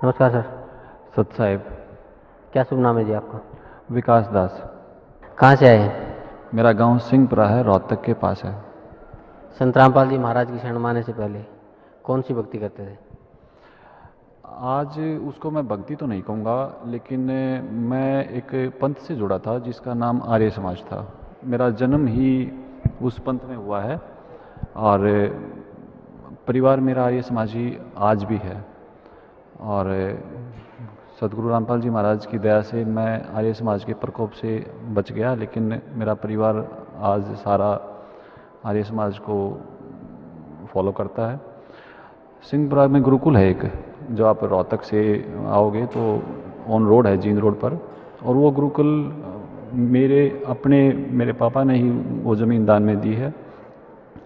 नमस्कार सर। सत साहिब। क्या शुभ नाम है जी आपका? विकास दास। कहाँ से आए हैं? मेरा गांव सिंहपुरा है, रोहतक के पास है। संत रामपाल जी महाराज की शरण माने से पहले कौन सी भक्ति करते थे? आज उसको मैं भक्ति तो नहीं कहूँगा, लेकिन मैं एक पंथ से जुड़ा था जिसका नाम आर्य समाज था। मेरा जन्म ही उस पंथ में हुआ है और परिवार मेरा आर्य समाजी आज भी है। और सदगुरु रामपाल जी महाराज की दया से मैं आर्य समाज के प्रकोप से बच गया, लेकिन मेरा परिवार आज सारा आर्य समाज को फॉलो करता है। सिंहपुरा में गुरुकुल है एक, जो आप रोहतक से आओगे तो ऑन रोड है, जींद रोड पर। और वो गुरुकुल मेरे पापा ने ही वो ज़मीन दान में दी है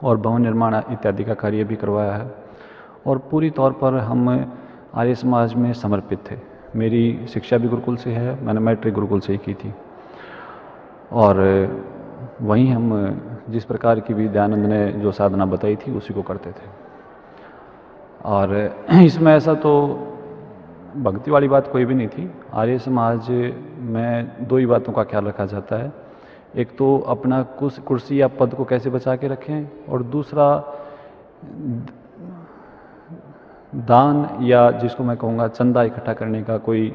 और भवन निर्माण इत्यादि का कार्य भी करवाया है। और पूरी तौर पर हम आर्य समाज में समर्पित थे। मेरी शिक्षा भी गुरुकुल से है, मैंने मैट्रिक गुरुकुल से ही की थी। और वहीं हम जिस प्रकार की भी दयानंद ने जो साधना बताई थी उसी को करते थे। और इसमें ऐसा तो भक्ति वाली बात कोई भी नहीं थी। आर्य समाज में दो ही बातों का ख्याल रखा जाता है, एक तो अपना कुर्सी या पद को कैसे बचा के रखें, और दूसरा दान या जिसको मैं कहूँगा चंदा इकट्ठा करने का कोई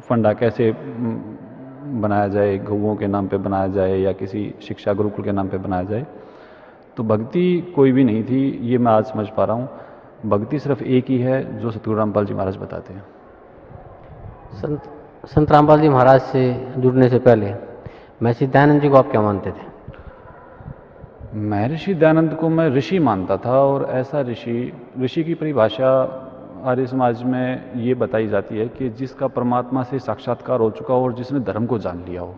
फंडा कैसे बनाया जाए, गौओं के नाम पे बनाया जाए या किसी शिक्षा गुरुकुल के नाम पे बनाया जाए। तो भक्ति कोई भी नहीं थी, ये मैं आज समझ पा रहा हूँ। भक्ति सिर्फ एक ही है जो सतगुरु रामपाल जी महाराज बताते हैं। संत रामपाल जी महाराज से जुड़ने से पहले महर्षि दयानंद जी को आप क्या मानते थे? महर्षि दयानंद को मैं ऋषि मानता था। और ऐसा ऋषि की परिभाषा आर्य समाज में ये बताई जाती है कि जिसका परमात्मा से साक्षात्कार हो चुका हो और जिसने धर्म को जान लिया हो।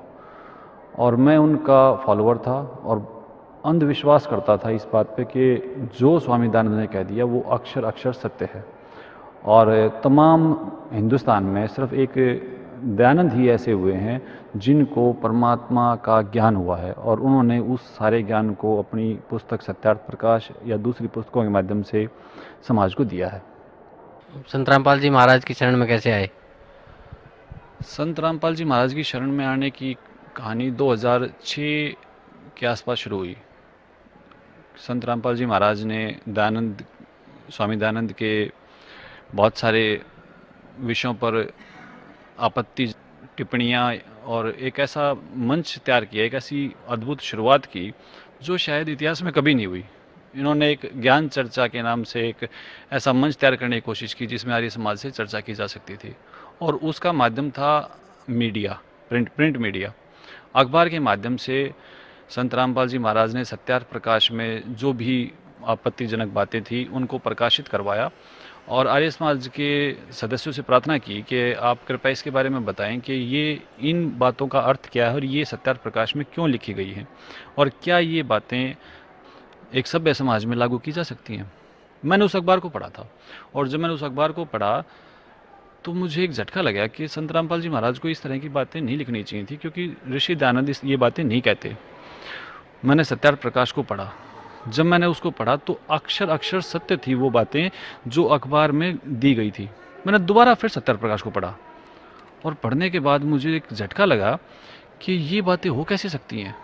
और मैं उनका फॉलोअर था और अंधविश्वास करता था इस बात पे कि जो स्वामी दयानंद ने कह दिया वो अक्षर अक्षर सत्य है। और तमाम हिंदुस्तान में सिर्फ एक दयानंद ही ऐसे हुए हैं जिनको परमात्मा का ज्ञान हुआ है, और उन्होंने उस सारे ज्ञान को अपनी पुस्तक सत्यार्थ प्रकाश या दूसरी पुस्तकों के माध्यम से समाज को दिया है। संत रामपाल जी महाराज की शरण में कैसे आए? संत रामपाल जी महाराज की शरण में आने की कहानी 2006 के आसपास शुरू हुई। संत रामपाल जी महाराज ने स्वामी दयानंद के बहुत सारे विषयों पर आपत्ति टिप्पणियाँ और एक ऐसा मंच तैयार किया, एक ऐसी अद्भुत शुरुआत की जो शायद इतिहास में कभी नहीं हुई। इन्होंने एक ज्ञान चर्चा के नाम से एक ऐसा मंच तैयार करने की कोशिश की जिसमें आर्य समाज से चर्चा की जा सकती थी, और उसका माध्यम था मीडिया, प्रिंट मीडिया। अखबार के माध्यम से संत रामपाल जी महाराज ने सत्यार्थ प्रकाश में जो भी आपत्तिजनक बातें थी उनको प्रकाशित करवाया, और आर्य समाज के सदस्यों से प्रार्थना की कि आप कृपया इसके बारे में बताएं कि ये इन बातों का अर्थ क्या है और ये सत्यार्थ प्रकाश में क्यों लिखी गई है, और क्या ये बातें एक सभ्य समाज में लागू की जा सकती हैं। मैंने उस अखबार को पढ़ा था, और जब मैंने उस अखबार को पढ़ा तो मुझे एक झटका लगा कि संत रामपाल जी महाराज को इस तरह की बातें नहीं लिखनी चाहिए थी, क्योंकि ऋषि दयानंद ये बातें नहीं कहते। मैंने सत्यार्थ प्रकाश को पढ़ा। जब मैंने उसको पढ़ा तो अक्षर अक्षर सत्य थी वो बातें जो अखबार में दी गई थी। मैंने दोबारा फिर सत्यार्थ प्रकाश को पढ़ा, और पढ़ने के बाद मुझे एक झटका लगा कि ये बातें हो कैसे सकती हैं।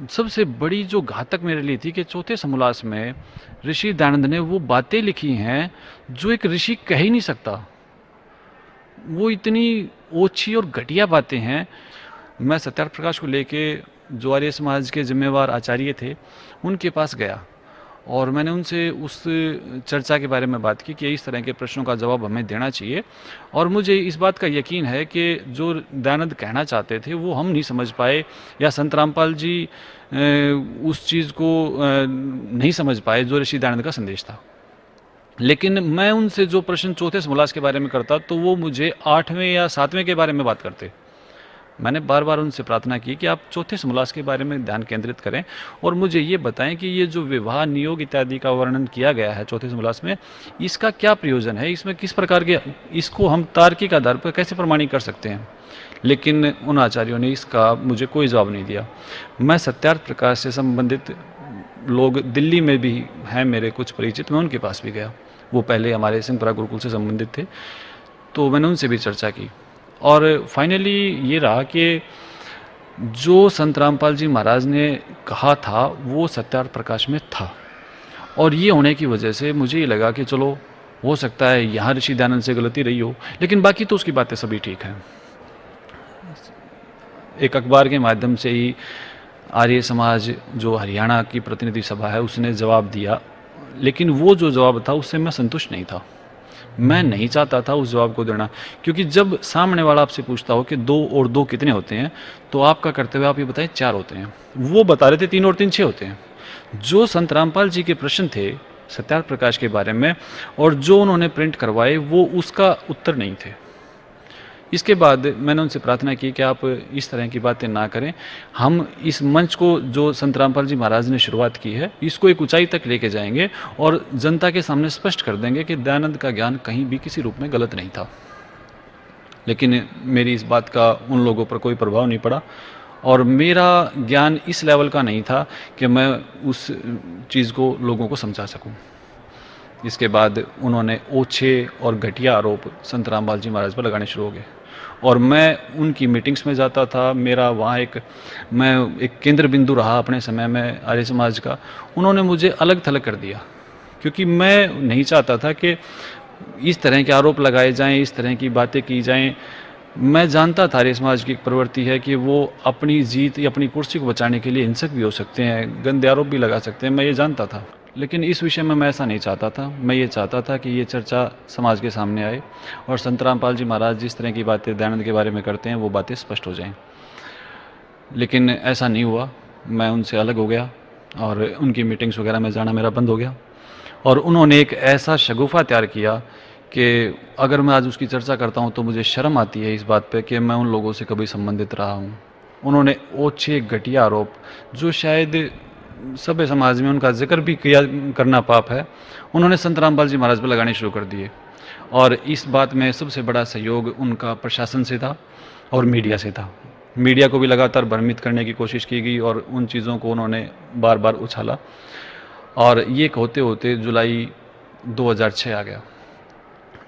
सबसे बड़ी जो घातक मेरे लिए थी कि चौथे समोल्लास में ऋषि दयानंद ने वो बातें लिखी हैं जो एक ऋषि कह ही नहीं सकता। वो इतनी ओछी और घटिया बातें हैं। मैं सत्यार्थ प्रकाश को लेके जो आर्य समाज के जिम्मेवार आचार्य थे उनके पास गया, और मैंने उनसे उस चर्चा के बारे में बात की कि इस तरह के प्रश्नों का जवाब हमें देना चाहिए। और मुझे इस बात का यकीन है कि जो दयानंद कहना चाहते थे वो हम नहीं समझ पाए, या संत रामपाल जी उस चीज़ को नहीं समझ पाए जो ऋषि दयानंद का संदेश था। लेकिन मैं उनसे जो प्रश्न चौथे समोल्लास के बारे में करता तो वो मुझे 8वें या 7वें के बारे में बात करते। मैंने बार बार उनसे प्रार्थना की कि आप चौथे समोल्लास के बारे में ध्यान केंद्रित करें और मुझे ये बताएं कि ये जो विवाह नियोग इत्यादि का वर्णन किया गया है चौथे समोल्लास में, इसका क्या प्रयोजन है, इसमें किस प्रकार के, इसको हम तार्किक आधार पर कैसे प्रमाणित कर सकते हैं। लेकिन उन आचार्यों ने इसका मुझे कोई जवाब नहीं दिया। मैं सत्यार्थ प्रकाश से संबंधित लोग दिल्ली में भी हैं मेरे कुछ परिचित, मैं उनके पास भी गया। वो पहले हमारे सिंहपुरा गुरुकुल से संबंधित थे, तो मैंने उनसे भी चर्चा की। और फाइनली ये रहा कि जो संत रामपाल जी महाराज ने कहा था वो सत्यार्थ प्रकाश में था, और ये होने की वजह से मुझे ये लगा कि चलो हो सकता है यहाँ ऋषि दयानंद से गलती रही हो, लेकिन बाकी तो उसकी बातें सभी ठीक हैं। एक अखबार के माध्यम से ही आर्य समाज जो हरियाणा की प्रतिनिधि सभा है उसने जवाब दिया, लेकिन वो जो जवाब था उससे मैं संतुष्ट नहीं था। मैं नहीं चाहता था उस जवाब को देना, क्योंकि जब सामने वाला आपसे पूछता हो कि 2 और 2 कितने होते हैं, तो आपका कर्तव्य आप ये बताएं 4 होते हैं। वो बता रहे थे 3 और 3 6 होते हैं। जो संत रामपाल जी के प्रश्न थे सत्यार्थ प्रकाश के बारे में और जो उन्होंने प्रिंट करवाए वो उसका उत्तर नहीं थे। इसके बाद मैंने उनसे प्रार्थना की कि आप इस तरह की बातें ना करें, हम इस मंच को जो संत रामपाल जी महाराज ने शुरुआत की है इसको एक ऊंचाई तक लेके जाएंगे और जनता के सामने स्पष्ट कर देंगे कि दयानंद का ज्ञान कहीं भी किसी रूप में गलत नहीं था। लेकिन मेरी इस बात का उन लोगों पर कोई प्रभाव नहीं पड़ा, और मेरा ज्ञान इस लेवल का नहीं था कि मैं उस चीज़ को लोगों को समझा सकूं। इसके बाद उन्होंने ओछे और घटिया आरोप संत रामपाल जी महाराज पर लगाने शुरू हो गए, और मैं उनकी मीटिंग्स में जाता था। मेरा वहाँ मैं एक केंद्र बिंदु रहा अपने समय में आर्य समाज का। उन्होंने मुझे अलग थलग कर दिया, क्योंकि मैं नहीं चाहता था कि इस तरह के आरोप लगाए जाएं, इस तरह की बातें की जाएं। मैं जानता था आर्य समाज की एक प्रवृत्ति है कि वो अपनी जीत या अपनी कुर्सी को बचाने के लिए हिंसक भी हो सकते हैं, गंदे आरोप भी लगा सकते हैं, मैं ये जानता था। लेकिन इस विषय में मैं ऐसा नहीं चाहता था। मैं ये चाहता था कि ये चर्चा समाज के सामने आए और संत रामपाल जी महाराज जिस तरह की बातें दयानंद के बारे में करते हैं वो बातें स्पष्ट हो जाएं। लेकिन ऐसा नहीं हुआ। मैं उनसे अलग हो गया और उनकी मीटिंग्स वगैरह में जाना मेरा बंद हो गया, और उन्होंने एक ऐसा शगुफा तैयार किया कि अगर मैं आज उसकी चर्चा करता हूँ तो मुझे शर्म आती है इस बात पे कि मैं उन लोगों से कभी संबंधित रहा हूँ। उन्होंने ओछे घटिया आरोप, जो शायद सभ्य समाज में उनका जिक्र भी किया करना पाप है, उन्होंने संत रामपाल जी महाराज पर लगाने शुरू कर दिए। और इस बात में सबसे बड़ा सहयोग उनका प्रशासन से था और मीडिया से था। मीडिया को भी लगातार भ्रमित करने की कोशिश की गई और उन चीज़ों को उन्होंने बार बार उछाला, और ये होते होते जुलाई 2006 आ गया।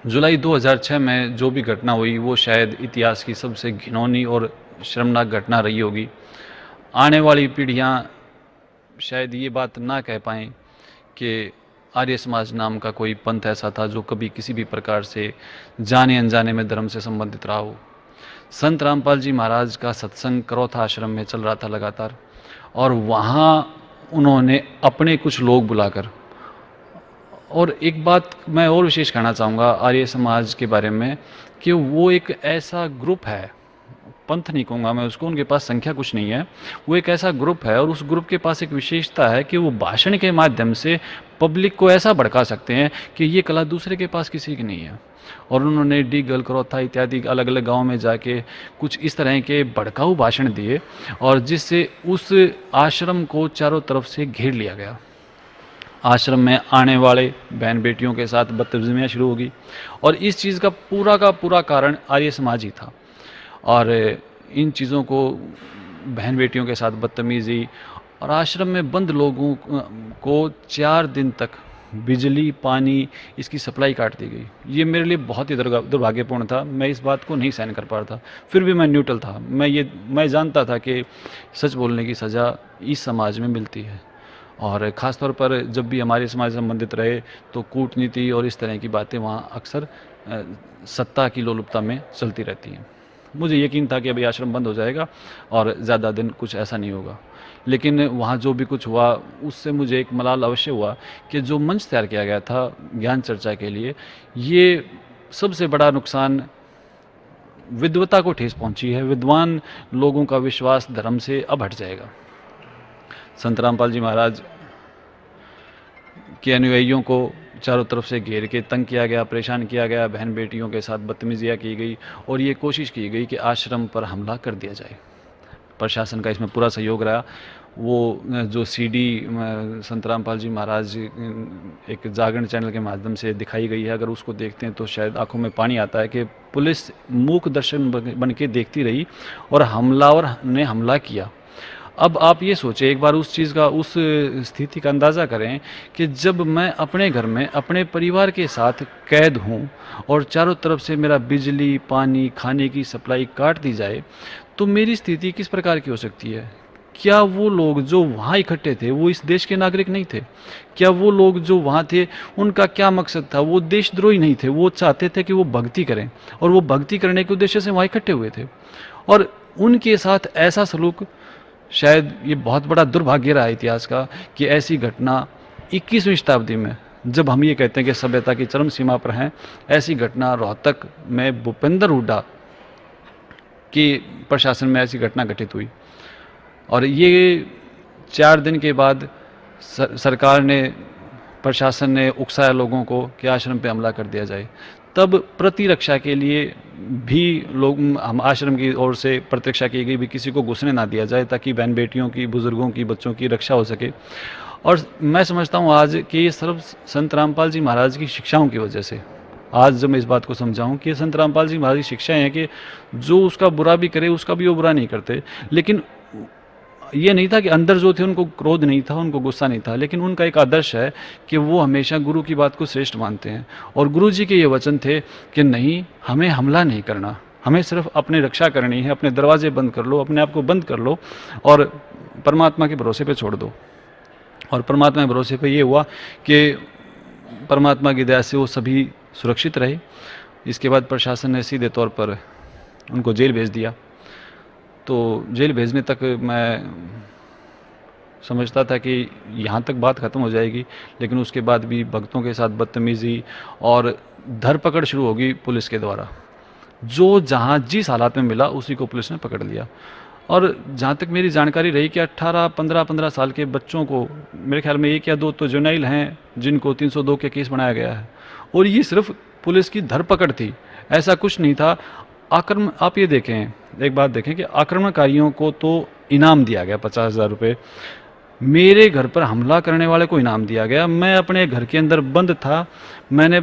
जुलाई 2006 में जो भी घटना हुई वो शायद इतिहास की सबसे घिनौनी और शर्मनाक घटना रही होगी। आने वाली पीढ़ियाँ शायद ये बात ना कह पाएँ कि आर्य समाज नाम का कोई पंथ ऐसा था जो कभी किसी भी प्रकार से जाने अनजाने में धर्म से संबंधित रहा हो। संत रामपाल जी महाराज का सत्संग करौथा आश्रम में चल रहा था लगातार, और वहाँ उन्होंने अपने कुछ लोग बुलाकर, और एक बात मैं और विशेष कहना चाहूँगा आर्य समाज के बारे में कि वो एक ऐसा ग्रुप है, पंथ नहीं कहूँगा मैं उसको, उनके पास संख्या कुछ नहीं है, वो एक ऐसा ग्रुप है, और उस ग्रुप के पास एक विशेषता है कि वो भाषण के माध्यम से पब्लिक को ऐसा भड़का सकते हैं कि ये कला दूसरे के पास किसी की नहीं है। और उन्होंने डीगल, करौथा इत्यादि अलग अलग गाँव में जाके कुछ इस तरह के भड़काऊ भाषण दिए, और जिससे उस आश्रम को चारों तरफ से घेर लिया गया। आश्रम में आने वाले बहन बेटियों के साथ बदतमीजियाँ शुरू होगी, और इस चीज़ का पूरा कारण आर्य समाज ही था। और इन चीज़ों को, बहन बेटियों के साथ बदतमीज़ी, और आश्रम में बंद लोगों को 4 दिन तक बिजली, पानी, इसकी सप्लाई काट दी गई। ये मेरे लिए बहुत ही दुर्भाग्यपूर्ण था। मैं इस बात को नहीं सहन कर पा रहा था। फिर भी मैं न्यूट्रल था। मैं जानता था कि सच बोलने की सज़ा इस समाज में मिलती है, और ख़ास तौर पर जब भी हमारे समाज से संबंधित रहे तो कूटनीति और इस तरह की बातें वहाँ अक्सर सत्ता की लोलुपता में चलती रहती हैं। मुझे यकीन था कि अभी आश्रम बंद हो जाएगा और ज़्यादा दिन कुछ ऐसा नहीं होगा, लेकिन वहाँ जो भी कुछ हुआ उससे मुझे एक मलाल अवश्य हुआ कि जो मंच तैयार किया गया था ज्ञान चर्चा के लिए, ये सबसे बड़ा नुकसान विद्वता को ठेस पहुँची है। विद्वान लोगों का विश्वास धर्म से अब हट जाएगा। संत रामपाल जी महाराज के अनुयायियों को चारों तरफ से घेर के तंग किया गया, परेशान किया गया, बहन बेटियों के साथ बदतमीजियाँ की गई, और ये कोशिश की गई कि आश्रम पर हमला कर दिया जाए। प्रशासन का इसमें पूरा सहयोग रहा। वो जो सीडी संत रामपाल जी महाराज एक जागरण चैनल के माध्यम से दिखाई गई है, अगर उसको देखते हैं तो शायद आंखों में पानी आता है कि पुलिस मूक दर्शन बन के देखती रही और हमलावर ने हमला किया। अब आप ये सोचें, एक बार उस चीज़ का, उस स्थिति का अंदाज़ा करें कि जब मैं अपने घर में अपने परिवार के साथ कैद हूँ और चारों तरफ से मेरा बिजली, पानी, खाने की सप्लाई काट दी जाए, तो मेरी स्थिति किस प्रकार की हो सकती है? क्या वो लोग जो वहाँ इकट्ठे थे वो इस देश के नागरिक नहीं थे? क्या वो लोग जो वहाँ थे उनका क्या मकसद था? वो देशद्रोही नहीं थे, वो चाहते थे कि वो भक्ति करें और वो भक्ति करने के उद्देश्य से वहाँ इकट्ठे हुए थे। और उनके साथ ऐसा सलूक, शायद ये बहुत बड़ा दुर्भाग्य रहा इतिहास का कि ऐसी घटना 21वीं शताब्दी में, जब हम ये कहते हैं कि सभ्यता की चरम सीमा पर हैं, ऐसी घटना रोहतक में भूपेंद्र हुड्डा की प्रशासन में ऐसी घटना घटित हुई। और ये 4 दिन के बाद सरकार ने, प्रशासन ने उकसाया लोगों को कि आश्रम पे हमला कर दिया जाए। तब प्रतिरक्षा के लिए भी लोग, हम आश्रम की ओर से प्रतिरक्षा की गई भी, किसी को घुसने ना दिया जाए ताकि बहन बेटियों की, बुजुर्गों की, बच्चों की रक्षा हो सके। और मैं समझता हूँ आज कि ये सिर्फ संत रामपाल जी महाराज की शिक्षाओं की वजह से, आज जब मैं इस बात को समझाऊँ कि संत रामपाल जी महाराज की शिक्षाएं हैं कि जो उसका बुरा भी करे उसका भी वो बुरा नहीं करते। लेकिन ये नहीं था कि अंदर जो थे उनको क्रोध नहीं था, उनको गुस्सा नहीं था, लेकिन उनका एक आदर्श है कि वो हमेशा गुरु की बात को श्रेष्ठ मानते हैं। और गुरु जी के ये वचन थे कि नहीं, हमें हमला नहीं करना, हमें सिर्फ अपनी रक्षा करनी है, अपने दरवाजे बंद कर लो, अपने आप को बंद कर लो और परमात्मा के भरोसे पे छोड़ दो। और परमात्मा के भरोसे पे ये हुआ कि परमात्मा की दया से वो सभी सुरक्षित रहे। इसके बाद प्रशासन ने सीधे तौर पर उनको जेल भेज दिया। तो जेल भेजने तक मैं समझता था कि यहाँ तक बात ख़त्म हो जाएगी, लेकिन उसके बाद भी भक्तों के साथ बदतमीज़ी और धरपकड़ शुरू होगी पुलिस के द्वारा। जो जहाँ जिस हालात में मिला उसी को पुलिस ने पकड़ लिया। और जहाँ तक मेरी जानकारी रही कि 18, 15 साल के बच्चों को, मेरे ख्याल में 1 या 2 तो जुवेनाइल हैं जिनको 302 के केस बनाया गया है, और ये सिर्फ पुलिस की धरपकड़ थी, ऐसा कुछ नहीं था। आक्रमण, आप ये देखें, एक बात देखें कि आक्रमणकारियों को तो इनाम दिया गया 50,000 रुपये, मेरे घर पर हमला करने वाले को इनाम दिया गया। मैं अपने घर के अंदर बंद था, मैंने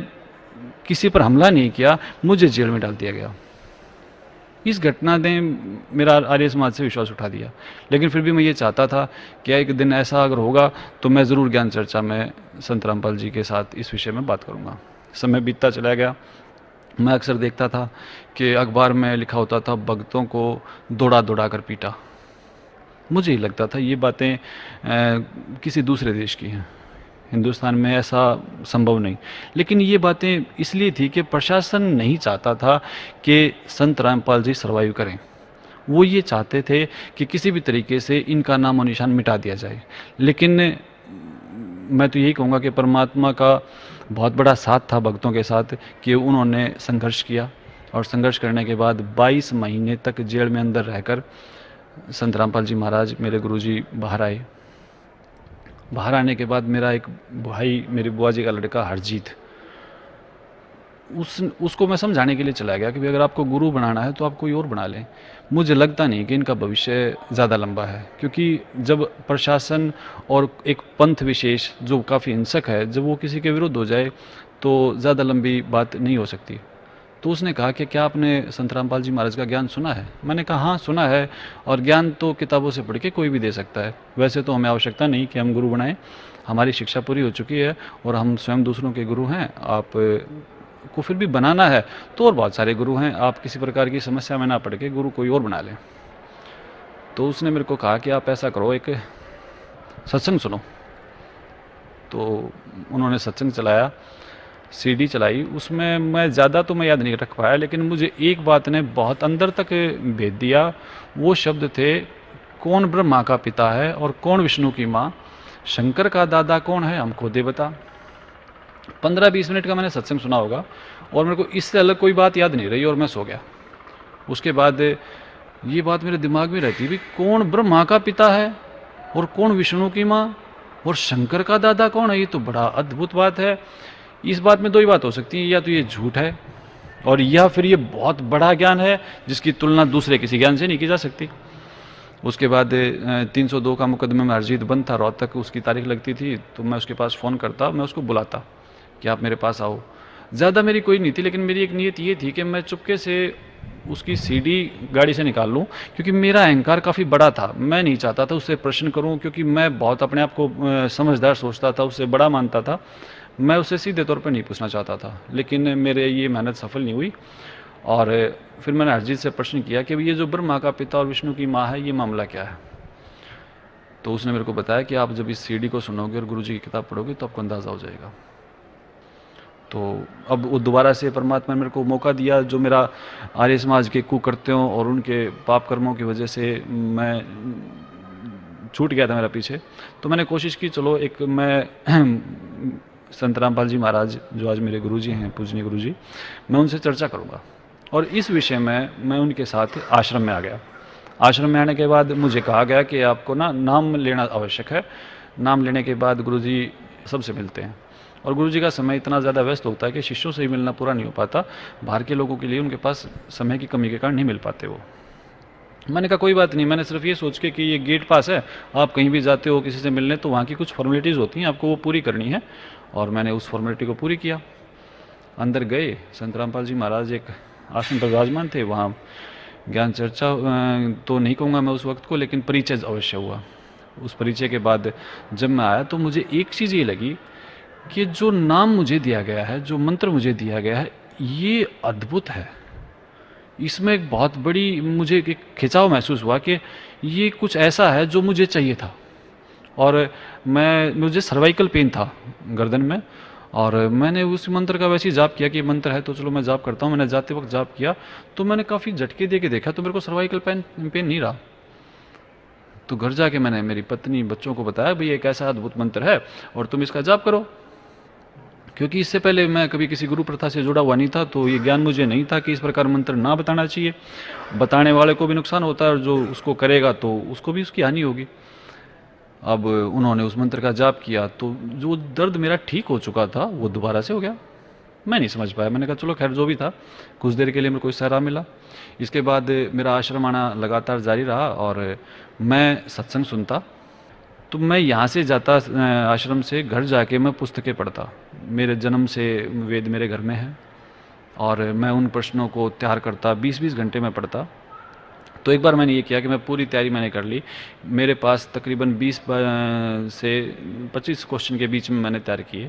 किसी पर हमला नहीं किया, मुझे जेल में डाल दिया गया। इस घटना ने मेरा आर्य समाज से विश्वास उठा दिया। लेकिन फिर भी मैं ये चाहता था कि एक दिन ऐसा अगर होगा तो मैं ज़रूर ज्ञान चर्चा में संत रामपाल जी के साथ इस विषय में बात करूँगा। समय बीतता चला गया। मैं अक्सर देखता था कि अखबार में लिखा होता था भक्तों को दौड़ा दौड़ा कर पीटा। मुझे ही लगता था ये बातें किसी दूसरे देश की हैं, हिंदुस्तान में ऐसा संभव नहीं। लेकिन ये बातें इसलिए थी कि प्रशासन नहीं चाहता था कि संत रामपाल जी सर्वाइव करें। वो ये चाहते थे कि किसी भी तरीके से इनका नाम और निशान मिटा दिया जाए। लेकिन मैं तो यही कहूँगा कि परमात्मा का बहुत बड़ा साथ था भक्तों के साथ कि उन्होंने संघर्ष किया, और संघर्ष करने के बाद 22 महीने तक जेल में अंदर रहकर संत रामपाल जी महाराज, मेरे गुरुजी, बाहर आए। बाहर आने के बाद मेरा एक भाई, मेरी बुआ जी का लड़का हरजीत, उसको मैं समझाने के लिए चला गया कि भाई अगर आपको गुरु बनाना है तो आप कोई और बना लें। मुझे लगता नहीं कि इनका भविष्य ज़्यादा लंबा है, क्योंकि जब प्रशासन और एक पंथ विशेष जो काफ़ी हिंसक है, जब वो किसी के विरुद्ध हो जाए तो ज़्यादा लंबी बात नहीं हो सकती। तो उसने कहा कि क्या आपने संत रामपाल जी महाराज का ज्ञान सुना है? मैंने कहा हाँ सुना है, और ज्ञान तो किताबों से पढ़ के कोई भी दे सकता है। वैसे तो हमें आवश्यकता नहीं कि हम गुरु बनाएं, हमारी शिक्षा पूरी हो चुकी है और हम स्वयं दूसरों के गुरु हैं। आप को फिर भी बनाना है तो और बहुत सारे गुरु हैं, आप किसी प्रकार की समस्या में ना पड़ के गुरु कोई और बना लें। तो उसने मेरे को कहा कि आप ऐसा करो, एक सत्संग सुनो। तो उन्होंने सत्संग चलाया, सीडी चलाई। उसमें मैं ज़्यादा तो मैं याद नहीं रख पाया, लेकिन मुझे एक बात ने बहुत अंदर तक भेज दिया। वो शब्द थे, कौन ब्रह्मा का पिता है और कौन विष्णु की माँ, शंकर का दादा कौन है हमको दे बता। 15-20 मिनट का मैंने सत्संग सुना होगा और मेरे को इससे अलग कोई बात याद नहीं रही और मैं सो गया। उसके बाद ये बात मेरे दिमाग में रहती भी, कौन ब्रह्मा का पिता है और कौन विष्णु की माँ और शंकर का दादा कौन है, ये तो बड़ा अद्भुत बात है। इस बात में दो ही बात हो सकती है, या तो ये झूठ है और या फिर ये बहुत बड़ा ज्ञान है जिसकी तुलना दूसरे किसी ज्ञान से नहीं की जा सकती। उसके बाद 302 का मुकदमे में हरजीत बंद था, रोहतक उसकी तारीख लगती थी। तो मैं उसके पास फ़ोन करता, मैं उसको बुलाता कि आप मेरे पास आओ। ज़्यादा मेरी कोई नहीं थी, लेकिन मेरी एक नीयत ये थी कि मैं चुपके से उसकी सीडी गाड़ी से निकाल लूं, क्योंकि मेरा अहंकार काफ़ी बड़ा था। मैं नहीं चाहता था उससे प्रश्न करूं, क्योंकि मैं बहुत अपने आप को समझदार सोचता था, उससे बड़ा मानता था। मैं उससे सीधे तौर पर नहीं पूछना चाहता था, लेकिन मेरे ये मेहनत सफल नहीं हुई। और फिर मैंने हरजीत से प्रश्न किया कि ये जो ब्रह्मा का पिता और विष्णु की माँ है, ये मामला क्या है। तो उसने मेरे को बताया कि आप जब इस सीडी को सुनोगे और गुरुजी की किताब पढ़ोगे तो आपको अंदाज़ा हो जाएगा। तो अब वो दोबारा से परमात्मा ने मेरे को मौका दिया, जो मेरा आर्य समाज के कुकृत्यों और उनके पाप कर्मों की वजह से मैं छूट गया था मेरा पीछे। तो मैंने कोशिश की, चलो एक मैं संत रामपाल जी महाराज जो आज मेरे गुरुजी हैं, पूजनीय गुरुजी, मैं उनसे चर्चा करूँगा। और इस विषय में मैं उनके साथ आश्रम में आ गया। आश्रम में आने के बाद मुझे कहा गया कि आपको ना नाम लेना आवश्यक है। नाम लेने के बाद गुरुजी सबसे मिलते हैं, और गुरुजी का समय इतना ज़्यादा व्यस्त होता है कि शिष्यों से ही मिलना पूरा नहीं हो पाता। बाहर के लोगों के लिए उनके पास समय की कमी के कारण नहीं मिल पाते वो। मैंने कहा कोई बात नहीं, मैंने सिर्फ ये सोच के कि ये गेट पास है, आप कहीं भी जाते हो किसी से मिलने तो वहाँ की कुछ फॉर्मेलिटीज़ होती हैं, आपको वो पूरी करनी है। और मैंने उस फॉर्मेलिटी को पूरी किया। अंदर गए, संत रामपाल जी महाराज एक आसन पर विराजमान थे। वहाँ ज्ञान चर्चा तो नहीं कहूँगा मैं उस वक्त को, लेकिन परिचय अवश्य हुआ। उस परिचय के बाद जब मैं आया तो मुझे एक चीज़ ये लगी कि जो नाम मुझे दिया गया है, जो मंत्र मुझे दिया गया है, ये अद्भुत है। इसमें एक बहुत बड़ी मुझे एक खिंचाव महसूस हुआ कि ये कुछ ऐसा है जो मुझे चाहिए था। और मुझे सर्वाइकल पेन था गर्दन में, और मैंने उस मंत्र का वैसे ही जाप किया कि ये मंत्र है तो चलो मैं जाप करता हूँ। मैंने जाते वक्त जाप किया तो मैंने काफ़ी झटके दे के देखा तो मेरे को सर्वाइकल पेन नहीं रहा। तो घर जाके मैंने मेरी पत्नी बच्चों को बताया, भाई एक ऐसा अद्भुत मंत्र है और तुम इसका जाप करो। क्योंकि इससे पहले मैं कभी किसी गुरु प्रथा से जुड़ा हुआ नहीं था, तो ये ज्ञान मुझे नहीं था कि इस प्रकार मंत्र ना बताना चाहिए। बताने वाले को भी नुकसान होता है और जो उसको करेगा तो उसको भी उसकी हानि होगी। अब उन्होंने उस मंत्र का जाप किया तो जो दर्द मेरा ठीक हो चुका था वो दोबारा से हो गया। मैं नहीं समझ पाया। मैंने कहा चलो खैर जो भी था, कुछ देर के लिए मेरे को सहारा मिला। इसके बाद मेरा आश्रम आना लगातार जारी रहा और मैं सत्संग सुनता। तो मैं यहाँ से जाता आश्रम से, घर जाके मैं पुस्तकें पढ़ता। मेरे जन्म से वेद मेरे घर में है और मैं उन प्रश्नों को तैयार करता, 20-20 घंटे में पढ़ता। तो एक बार मैंने ये किया कि मैं पूरी तैयारी मैंने कर ली। मेरे पास तकरीबन 20 से 25 क्वेश्चन के बीच में मैंने तैयार किए,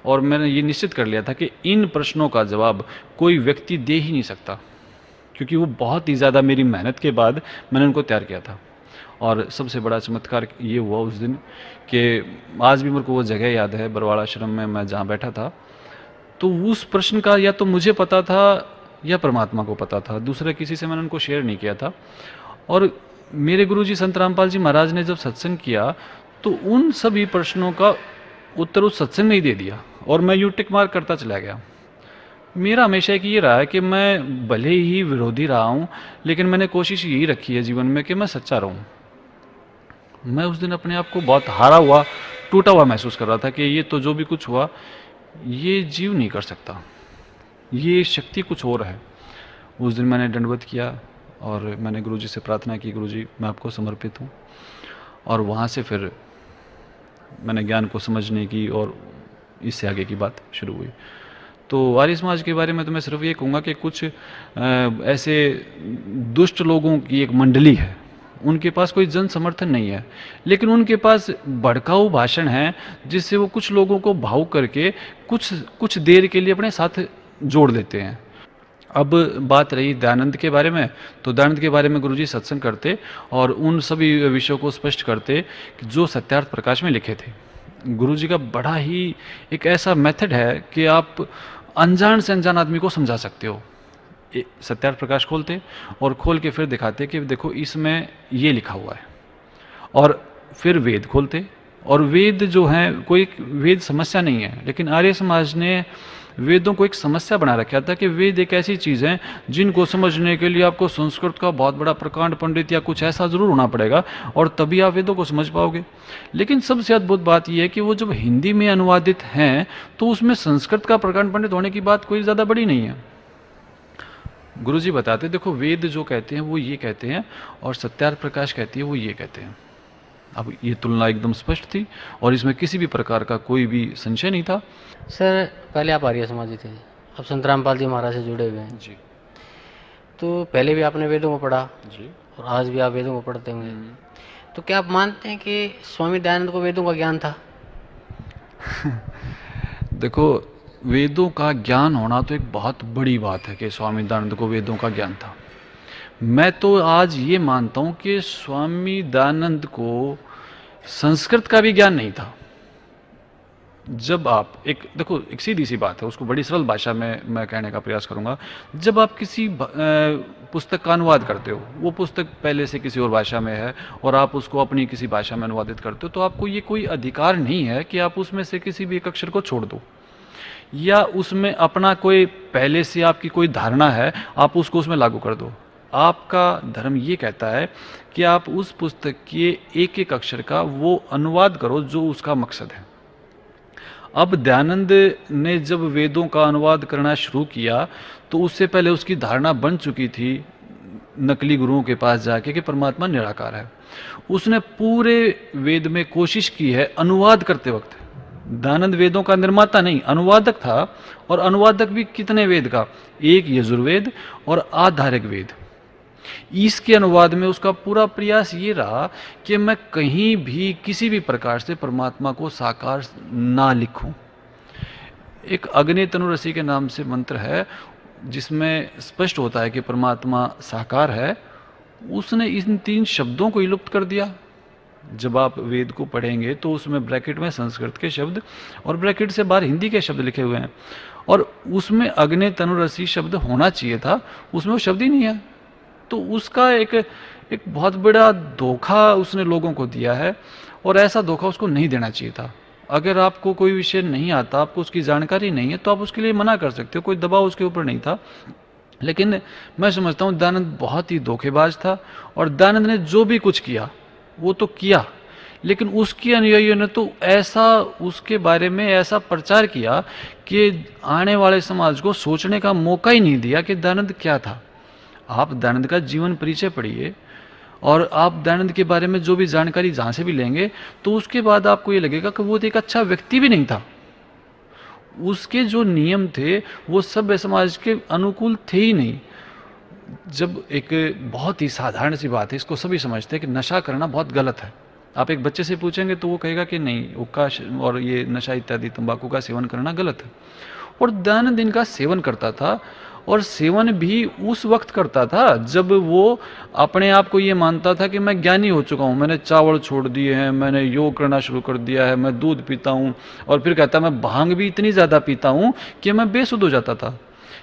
और मैंने ये निश्चित कर लिया था कि इन प्रश्नों का जवाब कोई व्यक्ति दे ही नहीं सकता, क्योंकि वो बहुत ही ज़्यादा मेरी मेहनत के बाद मैंने उनको तैयार किया था। और सबसे बड़ा चमत्कार ये हुआ उस दिन कि आज भी मेरे को वो जगह याद है, बरवाड़ा आश्रम में मैं जहाँ बैठा था। तो उस प्रश्न का या तो मुझे पता था या परमात्मा को पता था, दूसरे किसी से मैंने उनको शेयर नहीं किया था। और मेरे गुरुजी संत रामपाल जी महाराज ने जब सत्संग किया तो उन सभी प्रश्नों का उत्तर उस सत्संग में ही दे दिया, और मैं यूँ टिक मार्क करता चला गया। मेरा हमेशा एक ये रहा है कि मैं भले ही विरोधी रहा हूँ, लेकिन मैंने कोशिश यही रखी है जीवन में कि मैं सच्चा रहूँ। मैं उस दिन अपने आप को बहुत हारा हुआ, टूटा हुआ महसूस कर रहा था कि ये तो जो भी कुछ हुआ ये जीव नहीं कर सकता, ये शक्ति कुछ और है। उस दिन मैंने दंडवत किया और मैंने गुरुजी से प्रार्थना की, गुरुजी मैं आपको समर्पित हूँ। और वहाँ से फिर मैंने ज्ञान को समझने की और इससे आगे की बात शुरू हुई। तो आर्य समाज के बारे में तो मैं सिर्फ ये कहूँगा कि कुछ ऐसे दुष्ट लोगों की एक मंडली है, उनके पास कोई जन समर्थन नहीं है, लेकिन उनके पास भड़काऊ भाषण है जिससे वो कुछ लोगों को भावुक करके कुछ देर के लिए अपने साथ जोड़ देते हैं। अब बात रही दयानंद के बारे में, तो दयानंद के बारे में गुरुजी सत्संग करते और उन सभी विषयों को स्पष्ट करते जो सत्यार्थ प्रकाश में लिखे थे। गुरुजी का बड़ा ही एक ऐसा मेथड है कि आप अनजान से अनजान आदमी को समझा सकते हो। सत्यार्थ प्रकाश खोलते और खोल के फिर दिखाते कि देखो इसमें ये लिखा हुआ है, और फिर वेद खोलते। और वेद जो है कोई वेद समस्या नहीं है, लेकिन आर्य समाज ने वेदों को एक समस्या बना रखा था कि वेद एक ऐसी चीज़ है जिनको समझने के लिए आपको संस्कृत का बहुत बड़ा प्रकांड पंडित या कुछ ऐसा ज़रूर होना पड़ेगा और तभी आप वेदों को समझ पाओगे। लेकिन सबसे अद्भुत बात यह है कि वो जब हिंदी में अनुवादित हैं तो उसमें संस्कृत का प्रकांड पंडित होने की बात कोई ज़्यादा बड़ी नहीं है। गुरुजी बताते देखो वेद जो कहते हैं वो ये कहते हैं और सत्यार्थ प्रकाश कहती है वो ये कहते हैं। अब ये तुलना एकदम स्पष्ट थी और इसमें किसी भी प्रकार का कोई भी संशय नहीं था। सर पहले आप आर्य समाजी थे, अब संत रामपाल जी महाराज से जुड़े हुए हैं। जी। तो पहले भी आपने वेदों को पढ़ा जी। और आज भी आप वेदों को पढ़ते होंगे, तो क्या आप मानते हैं कि स्वामी दयानंद को वेदों का ज्ञान था? देखो, वेदों का ज्ञान होना तो एक बहुत बड़ी बात है कि स्वामी दयानंद को वेदों का ज्ञान था। मैं तो आज ये मानता हूँ कि स्वामी दयानंद को संस्कृत का भी ज्ञान नहीं था। जब आप एक देखो, एक सीधी सी बात है, उसको बड़ी सरल भाषा में मैं कहने का प्रयास करूंगा। जब आप किसी पुस्तक का अनुवाद करते हो, वो पुस्तक पहले से किसी और भाषा में है और आप उसको अपनी किसी भाषा में अनुवादित करते हो, तो आपको ये कोई अधिकार नहीं है कि आप उसमें से किसी भी एक अक्षर को छोड़ दो, या उसमें अपना कोई पहले से आपकी कोई धारणा है आप उसको उसमें लागू कर दो। आपका धर्म ये कहता है कि आप उस पुस्तक के एक एक अक्षर का वो अनुवाद करो जो उसका मकसद है। अब दयानंद ने जब वेदों का अनुवाद करना शुरू किया तो उससे पहले उसकी धारणा बन चुकी थी नकली गुरुओं के पास जाके कि परमात्मा निराकार है। उसने पूरे वेद में कोशिश की है अनुवाद करते वक्त। दयानंद वेदों का निर्माता नहीं, अनुवादक था। और अनुवादक भी कितने वेद का? एक यजुर्वेद और आधारिक वेद। इसके अनुवाद में उसका पूरा प्रयास ये रहा कि मैं कहीं भी किसी भी प्रकार से परमात्मा को साकार ना लिखूं। एक अग्नि तनु रसी के नाम से मंत्र है जिसमें स्पष्ट होता है कि परमात्मा साकार है। उसने इन 3 शब्दों को ही लुप्त कर दिया। जब आप वेद को पढ़ेंगे तो उसमें ब्रैकेट में संस्कृत के शब्द और ब्रैकेट से बाहर हिंदी के शब्द लिखे हुए हैं, और उसमें अग्नि तनु रसी शब्द होना चाहिए था, उसमें वो शब्द ही नहीं है। तो उसका एक बहुत बड़ा धोखा उसने लोगों को दिया है, और ऐसा धोखा उसको नहीं देना चाहिए था। अगर आपको कोई विषय नहीं आता, आपको उसकी जानकारी नहीं है, तो आप उसके लिए मना कर सकते हो, कोई दबाव उसके ऊपर नहीं था। लेकिन मैं समझता हूँ दयानंद बहुत ही धोखेबाज था, और दयानंद ने जो भी कुछ किया वो तो किया, लेकिन उसके अनुयायियों ने तो ऐसा उसके बारे में ऐसा प्रचार किया कि आने वाले समाज को सोचने का मौका ही नहीं दिया कि दयानंद क्या था। आप दयानंद का जीवन परिचय पढ़िए और आप दयानंद के बारे में जो भी जानकारी जहाँ से भी लेंगे, तो उसके बाद आपको ये लगेगा कि वो एक अच्छा व्यक्ति भी नहीं था। उसके जो नियम थे वो सभ्य समाज के अनुकूल थे ही नहीं। जब एक बहुत ही साधारण सी बात है, इसको सभी समझते हैं कि नशा करना बहुत गलत है। आप एक बच्चे से पूछेंगे तो वो कहेगा कि नहीं, हुक्का और ये नशा इत्यादि तंबाकू का सेवन करना गलत है। और दयानंद इनका सेवन करता था, और सेवन भी उस वक्त करता था जब वो अपने आप को ये मानता था कि मैं ज्ञानी हो चुका हूँ, मैंने चावल छोड़ दिए हैं, मैंने योग करना शुरू कर दिया है, मैं दूध पीता हूँ। और फिर कहता मैं भांग भी इतनी ज़्यादा पीता हूँ कि मैं बेसुध हो जाता था।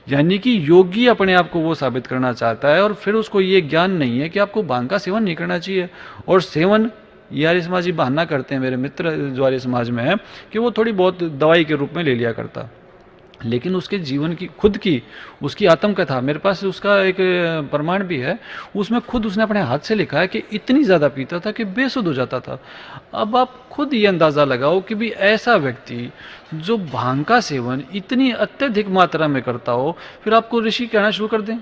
यानी कि योगी अपने आप को वो साबित करना चाहता है, और फिर उसको ये ज्ञान नहीं है कि आपको भांग का सेवन नहीं करना चाहिए। और सेवन ये आर्य समाजी बहाना करते हैं, मेरे मित्र जो आर्य समाज में है, कि वो थोड़ी बहुत दवाई के रूप में ले लिया करता। लेकिन उसके जीवन की खुद की उसकी आत्मकथा मेरे पास उसका एक प्रमाण भी है। उसमें खुद उसने अपने हाथ से लिखा है कि इतनी ज़्यादा पीता था कि बेसुध हो जाता था। अब आप खुद ये अंदाज़ा लगाओ कि भी ऐसा व्यक्ति जो भांग का सेवन इतनी अत्यधिक मात्रा में करता हो, फिर आपको ऋषि कहना शुरू कर दें।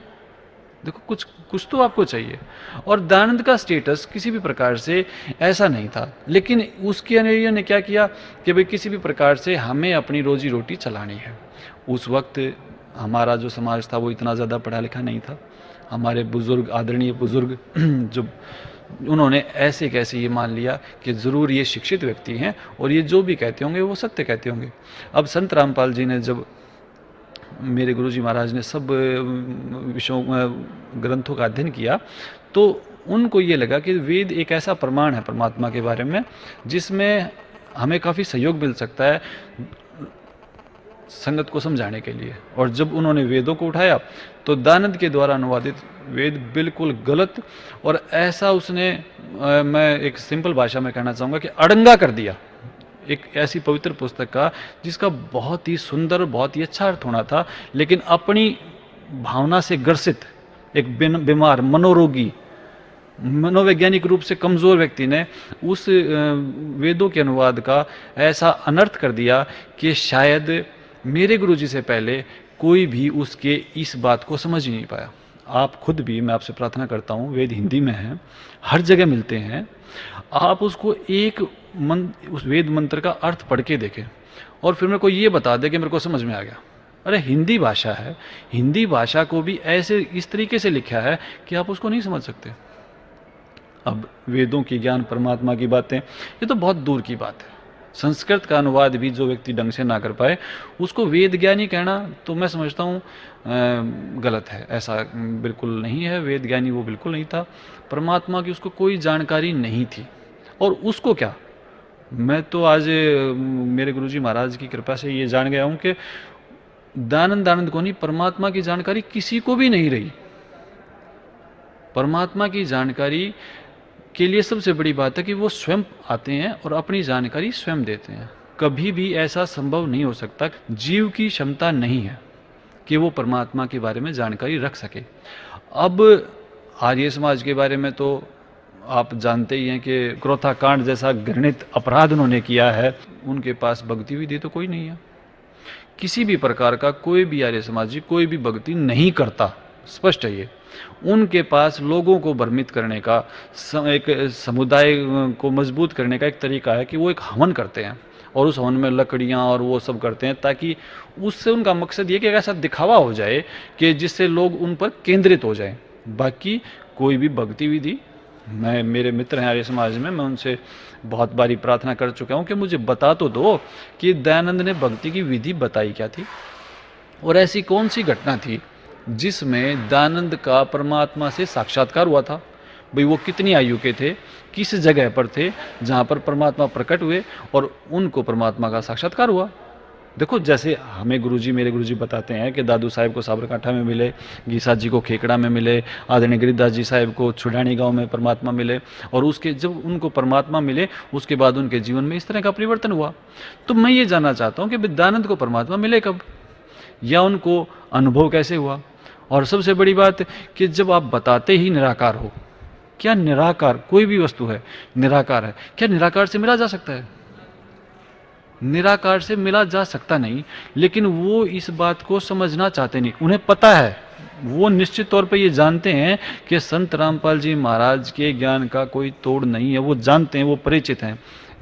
देखो, कुछ तो आपको चाहिए। और दयानंद का स्टेटस किसी भी प्रकार से ऐसा नहीं था, लेकिन उसके अनुयायियों ने क्या किया कि भाई किसी भी प्रकार से हमें अपनी रोजी रोटी चलानी है। उस वक्त हमारा जो समाज था वो इतना ज़्यादा पढ़ा लिखा नहीं था। हमारे बुज़ुर्ग, आदरणीय बुज़ुर्ग जो उन्होंने ऐसे कैसे ये मान लिया कि ज़रूर ये शिक्षित व्यक्ति हैं और ये जो भी कहते होंगे वो सत्य कहते होंगे। अब संत रामपाल जी ने, जब मेरे गुरुजी महाराज ने सब विषयों ग्रंथों का अध्ययन किया, तो उनको ये लगा कि वेद एक ऐसा प्रमाण है परमात्मा के बारे में जिसमें हमें काफ़ी सहयोग मिल सकता है संगत को समझाने के लिए। और जब उन्होंने वेदों को उठाया तो दयानंद के द्वारा अनुवादित वेद बिल्कुल गलत, और ऐसा उसने मैं एक सिंपल भाषा में कहना चाहूँगा कि अड़ंगा कर दिया एक ऐसी पवित्र पुस्तक का जिसका बहुत ही सुंदर, बहुत ही अच्छा अर्थ होना था, लेकिन अपनी भावना से ग्रसित एक बीमार, मनोरोगी, मनोवैज्ञानिक रूप से कमज़ोर व्यक्ति ने उस वेदों के अनुवाद का ऐसा अनर्थ कर दिया कि शायद मेरे गुरुजी से पहले कोई भी उसके इस बात को समझ ही नहीं पाया। आप खुद भी, मैं आपसे प्रार्थना करता हूँ, वेद हिंदी में हैं, हर जगह मिलते हैं, आप उसको उस वेद मंत्र का अर्थ पढ़ के देखें और फिर मेरे को ये बता दे कि मेरे को समझ में आ गया। अरे हिंदी भाषा है, हिंदी भाषा को भी ऐसे इस तरीके से लिखा है कि आप उसको नहीं समझ सकते। अब वेदों की ज्ञान, परमात्मा की बातें, ये तो बहुत दूर की बात है। संस्कृत का अनुवाद भी जो व्यक्ति ढंग से ना कर पाए उसको वेद ज्ञानी कहना तो मैं समझता हूँ गलत है। ऐसा बिल्कुल नहीं है, वेद ज्ञानी वो बिल्कुल नहीं था। परमात्मा की उसको कोई जानकारी नहीं थी। और उसको क्या, मैं तो आज मेरे गुरुजी महाराज की कृपा से ये जान गया हूँ कि दयानंद आनंद को नहीं, परमात्मा की जानकारी किसी को भी नहीं रही। परमात्मा की जानकारी के लिए सबसे बड़ी बात है कि वो स्वयं आते हैं और अपनी जानकारी स्वयं देते हैं। कभी भी ऐसा संभव नहीं हो सकता, जीव की क्षमता नहीं है कि वो परमात्मा के बारे में जानकारी रख सके। अब आर्य समाज के बारे में तो आप जानते ही हैं कि क्रोथा कांड जैसा घृणित अपराध उन्होंने किया है। उनके पास भक्ति विधि तो कोई नहीं है, किसी भी प्रकार का कोई भी आर्य समाजी कोई भी भक्ति नहीं करता, स्पष्ट है ये। उनके पास लोगों को भ्रमित करने का, एक समुदाय को मजबूत करने का एक तरीका है कि वो एक हवन करते हैं और उस हवन में लकड़ियाँ और वो सब करते हैं, ताकि उससे उनका मकसद ये कि ऐसा दिखावा हो जाए कि जिससे लोग उन पर केंद्रित हो जाएं। बाकी कोई भी भक्ति विधि, मैं, मेरे मित्र हैं आर्य समाज में, मैं उनसे बहुत बारी प्रार्थना कर चुका हूँ कि मुझे बता तो दो कि दयानंद ने भक्ति की विधि बताई क्या थी, और ऐसी कौन सी घटना थी जिसमें दयानंद का परमात्मा से साक्षात्कार हुआ था। भाई वो कितनी आयु के थे, किस जगह पर थे जहाँ पर परमात्मा प्रकट हुए और उनको परमात्मा का साक्षात्कार हुआ। देखो, जैसे हमें गुरुजी, मेरे गुरुजी बताते हैं कि दादू साहिब को साबरकांठा में मिले, गीसा जी को खेकड़ा में मिले, आदरणीय गिरिदास जी साहिब को छुड़ानी गांव में परमात्मा मिले, और उसके जब उनको परमात्मा मिले उसके बाद उनके जीवन में इस तरह का परिवर्तन हुआ। तो मैं ये जानना चाहता हूँ कि दयानंद को परमात्मा मिले कब, या उनको अनुभव कैसे हुआ। और सबसे बड़ी बात कि जब आप बताते ही निराकार हो, क्या निराकार कोई भी वस्तु है, निराकार है, क्या निराकार से मिला जा सकता है? निराकार से मिला जा सकता नहीं, लेकिन वो इस बात को समझना चाहते नहीं। उन्हें पता है, वो निश्चित तौर पर ये जानते हैं कि संत रामपाल जी महाराज के ज्ञान का कोई तोड़ नहीं है, वो जानते हैं, वो परिचित हैं,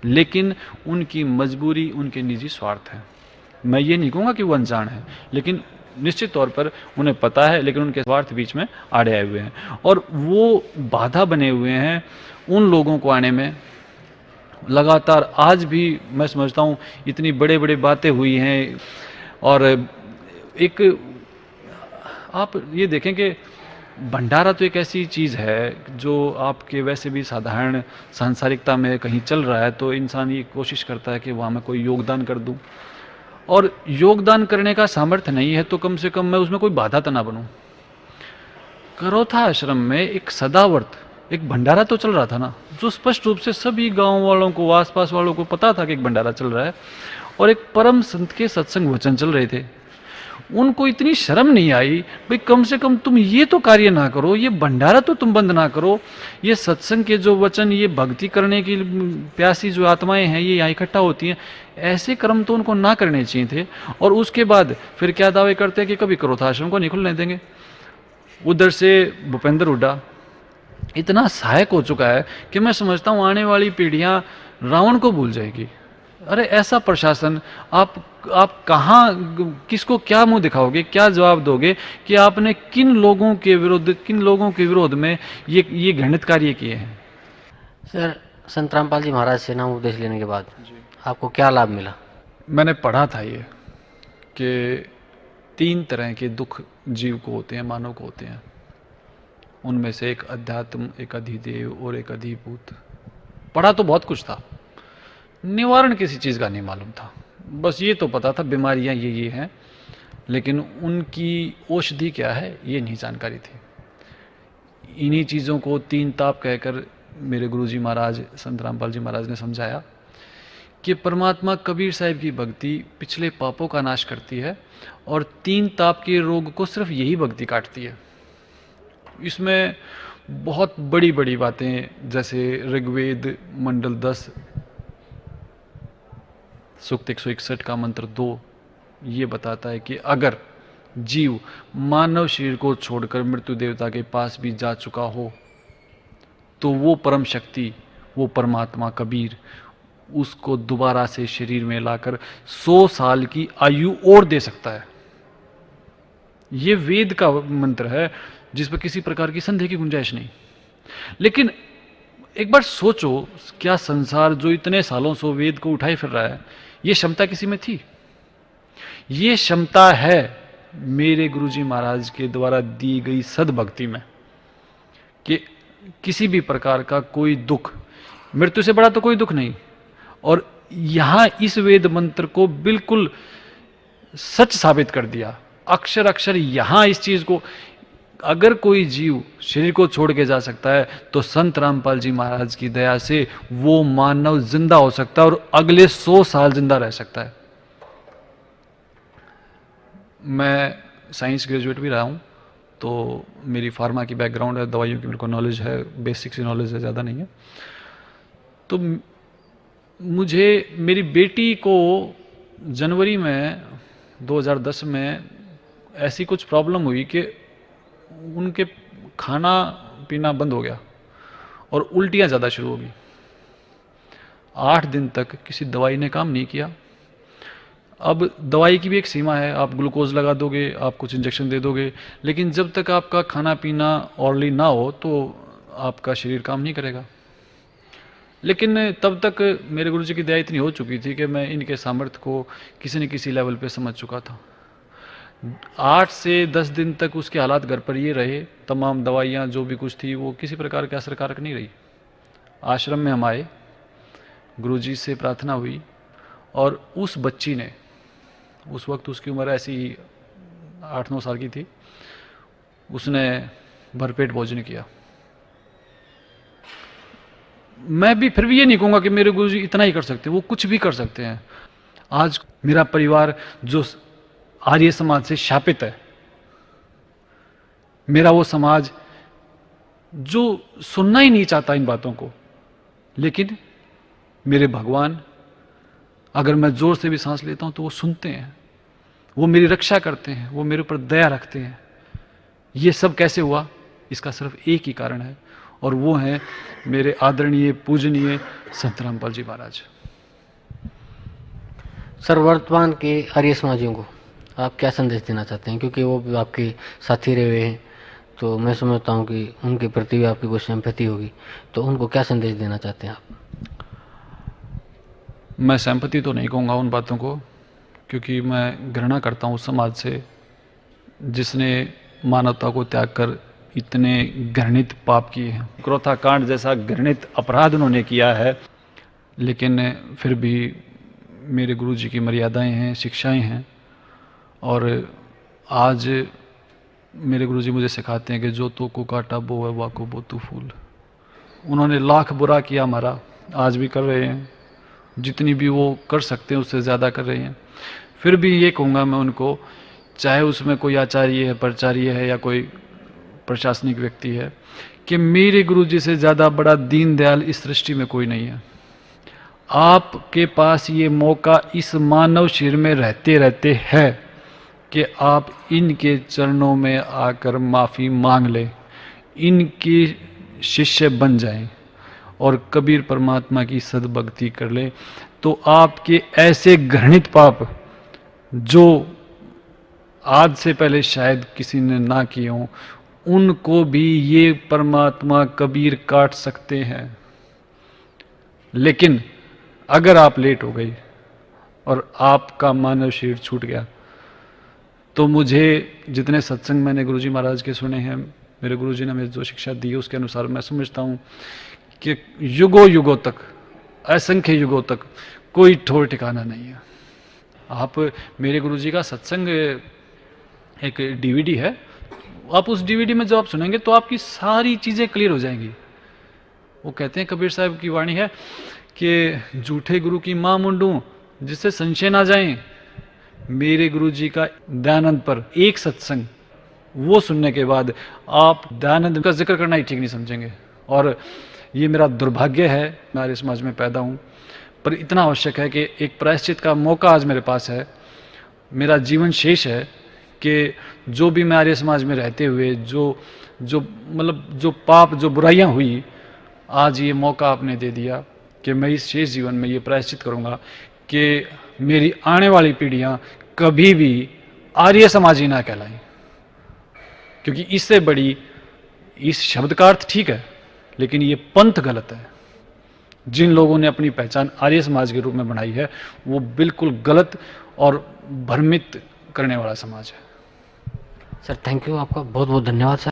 लेकिन उनकी मजबूरी, उनके निजी स्वार्थ है। मैं ये नहीं कहूँगा कि वो अनजान है, लेकिन निश्चित तौर पर उन्हें पता है, लेकिन उनके स्वार्थ बीच में आड़े आए हुए हैं और वो बाधा बने हुए हैं उन लोगों को आने में। लगातार आज भी मैं समझता हूँ इतनी बड़े बड़े बातें हुई हैं, और एक आप ये देखें कि भंडारा तो एक ऐसी चीज़ है जो आपके वैसे भी साधारण सांसारिकता में कहीं चल रहा है, तो इंसान ये कोशिश करता है कि वहाँ मैं कोई योगदान कर दूँ, और योगदान करने का सामर्थ्य नहीं है तो कम से कम मैं उसमें कोई बाधा तो ना बनूं। करोथा आश्रम में एक सदावर्त एक भंडारा तो चल रहा था ना, जो स्पष्ट रूप से सभी गांव वालों को, आसपास वालों को पता था कि एक भंडारा चल रहा है, और एक परम संत के सत्संग वचन चल रहे थे। उनको इतनी शर्म नहीं आई, भाई कम से कम तुम ये तो कार्य ना करो, ये भंडारा तो तुम बंद ना करो, ये सत्संग के जो वचन, ये भक्ति करने की प्यासी जो आत्माएं हैं ये यहाँ इकट्ठा होती हैं, ऐसे कर्म तो उनको ना करने चाहिए थे। और उसके बाद फिर क्या दावे करते हैं कि कभी क्रोधाश्रम को नहीं खुलने देंगे। उधर से भूपेंद्र हुड्डा इतना सहायक हो चुका है कि मैं समझता हूँ आने वाली पीढ़ियाँ रावण को भूल जाएगी। अरे ऐसा प्रशासन, आप कहाँ, किसको क्या मुंह दिखाओगे, क्या जवाब दोगे कि आपने किन लोगों के विरोध में ये घृणित कार्य किए हैं। सर, संत रामपाल जी महाराज से नाम उपदेश लेने के बाद आपको क्या लाभ मिला? मैंने पढ़ा था ये कि 3 तरह के दुख जीव को होते हैं, मानव को होते हैं। उनमें से एक अध्यात्म, एक अधिदेव और एक अधिभूत। पढ़ा तो बहुत कुछ था, निवारण किसी चीज़ का नहीं मालूम था। बस ये तो पता था बीमारियां ये हैं, लेकिन उनकी औषधि क्या है ये नहीं जानकारी थी। इन्हीं चीज़ों को 3 ताप कहकर मेरे गुरुजी महाराज संत रामपाल जी महाराज ने समझाया कि परमात्मा कबीर साहिब की भक्ति पिछले पापों का नाश करती है, और 3 ताप के रोग को सिर्फ यही भक्ति काटती है। इसमें बहुत बड़ी बड़ी बातें, जैसे ऋग्वेद मंडल 10 सूक्त 161 का मंत्र 2 ये बताता है कि अगर जीव मानव शरीर को छोड़कर मृत्यु देवता के पास भी जा चुका हो, तो वो परम शक्ति, वो परमात्मा कबीर उसको दोबारा से शरीर में लाकर 100 साल की आयु और दे सकता है। ये वेद का मंत्र है जिस पर किसी प्रकार की संदेह की गुंजाइश नहीं। लेकिन एक बार सोचो, क्या संसार जो इतने सालों से वेद को उठाए फिर रहा है, ये क्षमता किसी में थी? ये क्षमता है मेरे गुरुजी महाराज के द्वारा दी गई सद्भक्ति में, कि किसी भी प्रकार का कोई दुख, मृत्यु से बड़ा तो कोई दुख नहीं। और यहां इस वेद मंत्र को बिल्कुल सच साबित कर दिया, अक्षर अक्षर यहां इस चीज को, अगर कोई जीव शरीर को छोड़ के जा सकता है तो संत रामपाल जी महाराज की दया से वो मानव जिंदा हो सकता है और अगले 100 साल जिंदा रह सकता है। मैं साइंस ग्रेजुएट भी रहा हूँ, तो मेरी फार्मा की बैकग्राउंड है, दवाइयों की मेरे को नॉलेज है, बेसिक सी नॉलेज है, ज़्यादा नहीं है। तो मुझे मेरी बेटी को जनवरी में 2010 में ऐसी कुछ प्रॉब्लम हुई कि उनके खाना पीना बंद हो गया और उल्टियाँ ज़्यादा शुरू हो गई। 8 दिन तक किसी दवाई ने काम नहीं किया। अब दवाई की भी एक सीमा है, आप ग्लूकोज लगा दोगे, आप कुछ इंजेक्शन दे दोगे, लेकिन जब तक आपका खाना पीना ऑर्डरली ना हो तो आपका शरीर काम नहीं करेगा। लेकिन तब तक मेरे गुरुजी की दया इतनी हो चुकी थी कि मैं इनके सामर्थ्य को किसी न किसी लेवल पे समझ चुका था। 8 से 10 दिन तक उसके हालात घर पर ये रहे, तमाम दवाइयाँ जो भी कुछ थी वो किसी प्रकार के असरकारक नहीं रही। आश्रम में हम आए, गुरुजी से प्रार्थना हुई, और उस बच्ची ने, उस वक्त उसकी उम्र ऐसी 8-9 साल की थी, उसने भरपेट भोजन किया। मैं भी फिर भी ये नहीं कहूँगा कि मेरे गुरुजी इतना ही कर सकते हैं, वो कुछ भी कर सकते हैं। आज मेरा परिवार जो आर्य समाज से शापित है, मेरा वो समाज जो सुनना ही नहीं चाहता इन बातों को, लेकिन मेरे भगवान, अगर मैं जोर से भी सांस लेता हूं तो वो सुनते हैं, वो मेरी रक्षा करते हैं, वो मेरे ऊपर दया रखते हैं। ये सब कैसे हुआ? इसका सिर्फ एक ही कारण है, और वो है मेरे आदरणीय पूजनीय संत रामपाल जी महाराज। सर, वर्तमान के आर्य समाजियों को आप क्या संदेश देना चाहते हैं? क्योंकि वो भी आपके साथी रहे हुए हैं, तो मैं समझता हूँ कि उनके प्रति भी आपकी कुछ सिंपैथी होगी, तो उनको क्या संदेश देना चाहते हैं आप? मैं सिंपैथी तो नहीं कहूँगा उन बातों को, क्योंकि मैं घृणा करता हूँ उस समाज से जिसने मानवता को त्याग कर इतने घृणित पाप किए हैं। क्रोथा कांड जैसा घृणित अपराध उन्होंने किया है, लेकिन फिर भी मेरे गुरुजी की मर्यादाएं हैं, शिक्षाएं हैं, और आज मेरे गुरुजी मुझे सिखाते हैं कि जो तो को काटा बो है वाको बो तू फूल। उन्होंने लाख बुरा किया हमारा, आज भी कर रहे हैं, जितनी भी वो कर सकते हैं उससे ज़्यादा कर रहे हैं। फिर भी ये कहूँगा मैं उनको, चाहे उसमें कोई आचार्य है, प्राचार्य है, या कोई प्रशासनिक व्यक्ति है, कि मेरे गुरुजी से ज़्यादा बड़ा दीनदयाल इस सृष्टि में कोई नहीं है। आपके पास ये मौका इस मानव शरीर में रहते रहते है कि आप इनके चरणों में आकर माफ़ी मांग लें, इनके शिष्य बन जाएं और कबीर परमात्मा की सद्भक्ति कर लें, तो आपके ऐसे घृणित पाप जो आज से पहले शायद किसी ने ना किए हों, उनको भी ये परमात्मा कबीर काट सकते हैं। लेकिन अगर आप लेट हो गई और आपका मानव शरीर छूट गया, तो मुझे जितने सत्संग मैंने गुरुजी महाराज के सुने हैं, मेरे गुरुजी ने हमें जो शिक्षा दी है उसके अनुसार मैं समझता हूँ कि युगों युगों तक, असंख्य युगों तक कोई ठोर ठिकाना नहीं है। आप मेरे गुरुजी का सत्संग एक डीवीडी है, आप उस डीवीडी में जब आप सुनेंगे तो आपकी सारी चीज़ें क्लियर हो जाएंगी। वो कहते हैं, कबीर साहब की वाणी है कि झूठे गुरु की माँ मुंडू जिससे संशय ना जाए। मेरे गुरुजी का दयानंद पर एक सत्संग, वो सुनने के बाद आप दयानंद का जिक्र करना ही ठीक नहीं समझेंगे। और ये मेरा दुर्भाग्य है, मैं आर्य समाज में पैदा हूँ, पर इतना आवश्यक है कि एक प्रायश्चित का मौका आज मेरे पास है। मेरा जीवन शेष है कि जो भी मैं आर्य समाज में रहते हुए जो पाप, जो बुराइयां हुई, आज ये मौका आपने दे दिया कि मैं इस शेष जीवन में ये प्रायश्चित करूँगा कि मेरी आने वाली पीढ़ियाँ कभी भी आर्य समाजी ना कहलाएं। क्योंकि इससे बड़ी, इस शब्द का अर्थ ठीक है लेकिन ये पंथ गलत है। जिन लोगों ने अपनी पहचान आर्य समाज के रूप में बनाई है वो बिल्कुल गलत और भ्रमित करने वाला समाज है। सर थैंक यू, आपका बहुत बहुत धन्यवाद सर।